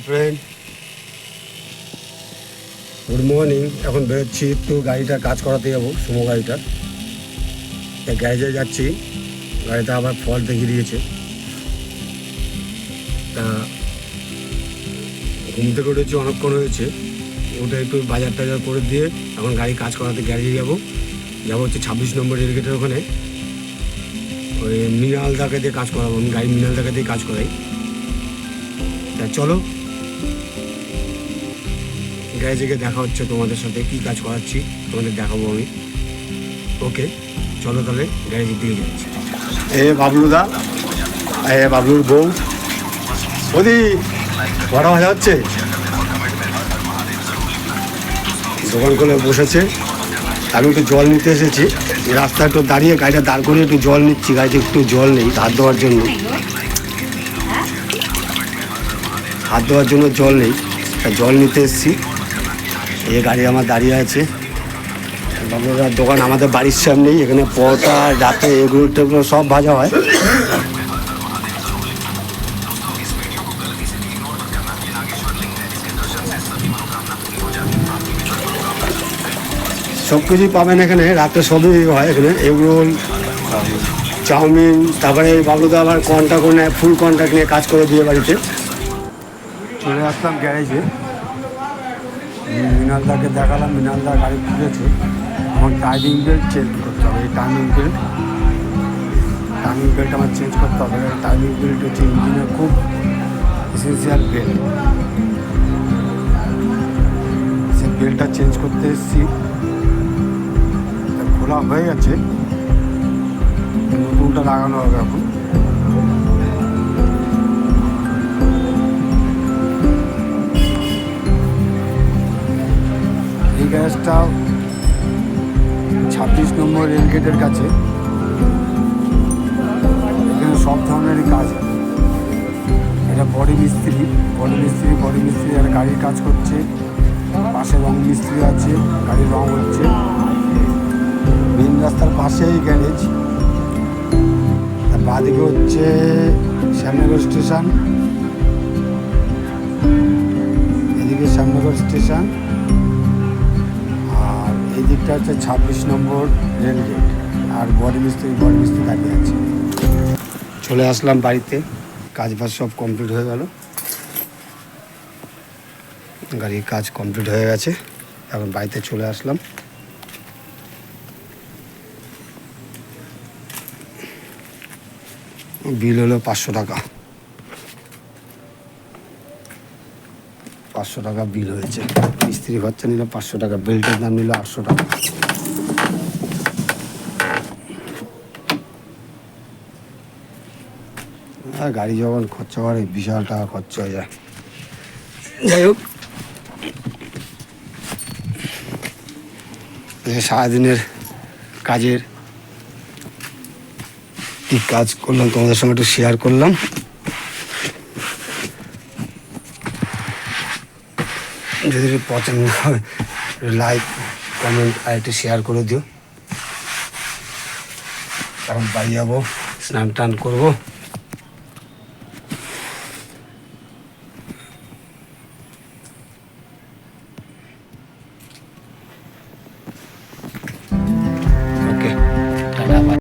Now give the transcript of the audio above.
Friend, good morning. এখন বেরোচ্ছি, একটু গাড়িটা কাজ করাতে যাবো, সুমো গাড়িটা। গ্যারেজে যাচ্ছি, গাড়িটা আবার ফল্ট দেখিয়ে দিয়েছে। তা ঘুম থেকে উঠেছি, অনেকক্ষণ হয়েছে। ওটা একটু বাজার টাজার করে দিয়ে এখন গাড়ি কাজ করাতে গ্যারেজে যাবো হচ্ছে 26 নম্বর রেলগেটের ওখানে। ওই মৃণালদাকে দিয়ে কাজ করাবো, আমি গাড়ি মৃণালদাকে দিয়ে কাজ করাই। তা চলো গ্যারেজে গিয়ে দেখা হচ্ছে তোমাদের সাথে, কি কাজ করাচ্ছি তোমাদের দেখাবো আমি। ওকে চলো তাহলে গ্যারেজের দিকে যাচ্ছি। বাবলুদা, বাবলুর বউ ওদি বড় ভাজা হচ্ছে, দোকান করে বসেছে। আমি একটু জল নিতে এসেছি, রাস্তায় একটু দাঁড়িয়ে গাড়িটা দাঁড় করে একটু জল নিচ্ছি। গাড়িতে একটু জল নেই, হাত ধোয়ার জন্য জল নেই, তা জল নিতে এসেছি। এই গাড়ি আমার দাঁড়িয়ে আছে। বাবুদার দোকান আমাদের বাড়ির সামনেই, এখানে পরোটা, রাতে এগুলো টেগুলো সব ভাজা হয়। সব কিছুই পাবেন এখানে, রাতে সবই হয় এখানে, এগরোল, চাউমিন। তারপরে বাবলুদা আবার কন্ট্রাক্ট নেয়, ফুল কন্ট্রাক্ট নিয়ে কাজ করে দিয়ে বাড়িতে। চলে আসলাম গ্যারেজে, মৃণালদাকে দেখালাম, মৃণালদা গাড়ি খুলেছে। আমার টাইমিং বেল্ট চেঞ্জ করতে হবে, এই টাইমিং বেল্ট আমার চেঞ্জ করতে হবে। টাইমিং বেল্ট হচ্ছে ইঞ্জিনের খুব এসেন্সিয়াল বেল্ট, সেই বেল্টটা চেঞ্জ করতে এসেছি। খোলা হয়ে গেছে, নতুনটা লাগানো হবে এখন। এই গ্যারেজটা 26 নম্বর রেলগেটের কাছে। এখানে সব ধরনেরই কাজ হয়। এটা বডি মিস্ত্রি আর গাড়ির কাজ করছে। পাশে রং মিস্ত্রি আছে, গাড়ির রং হচ্ছে। মেন রাস্তার পাশেই গ্যারেজ, তার বাঁদিকে হচ্ছে শ্যামনগর স্টেশন, এদিকে শ্যামনগর স্টেশন, আর এই দিকটা হচ্ছে 26 নম্বর রেলগেট। আর বডি মিস্ত্রি দাঁড়িয়ে আছে। চলে আসলাম বাড়িতে, কাজ বাজ সব কমপ্লিট হয়ে গেল, গাড়ির কাজ কমপ্লিট হয়ে গেছে। এখন বাড়িতে চলে আসলাম। বিল হলো 500 টাকা, 500 টাকা বিল হয়েছে। মিস্ত্রি খরচা নিল 500 টাকা, বেল্টের দাম নিল 800 টাকা। আর গাড়ি যখন খরচা করে বিশাল টাকা খরচা হয়ে যায়। যাই হোক, সারাদিনের কাজের কি কাজ করলাম তোমাদের সঙ্গে একটু শেয়ার করলাম। যদি পছন্দ হয় লাইক, কমেন্ট আর একটু শেয়ার করে দিও। এখন বাড়ি যাবো, স্নান টান করবো।